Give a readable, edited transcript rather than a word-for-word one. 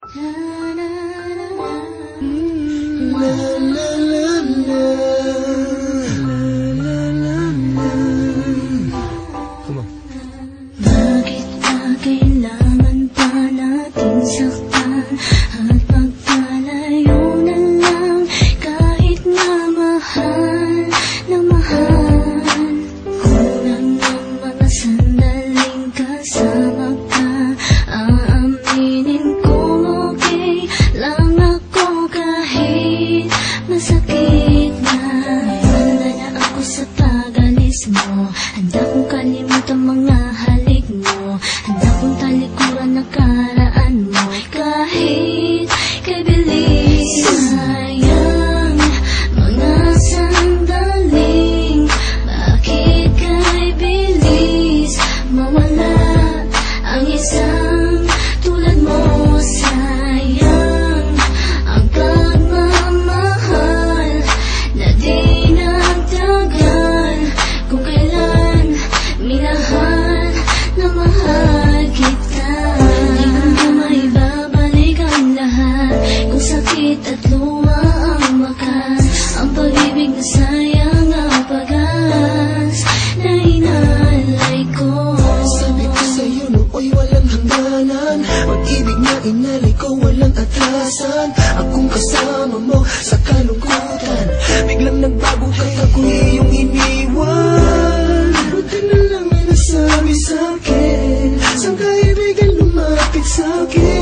Bakit ba kailangan pa natin saktan at magkalayo na lang kahit na mahal na mahal? Kulang ng mga sandaling kasama ka, aaminin kong okay lang ako kahit masakit na. Handa na ako sa pag-alis mo, handa kong kalimutan mga halik mo, handa kong talikuran na karaan mo kahit kay bilis. Sayang mga sandaling, bakit kay bilis mawala ang isang tulad mo? Sayang ang pagmamahal na di nagtagal kung kailan minahal na mahal kita. Di ko na maibabalik ang lahat kung sakit at luha ang wakas, ang pag-ibig na sayang ang pag-as na inalay ko. Sabi ko sa'yo nooy walang hangganan, pag-ibig na inalay ko walang atrasan. Akong kasama mo sa kalungkutan, biglang nagbago kaya ko iyong iniwan. Buti na lang may nasabi sa'kin, isang kaibigan lumapit sa'kin.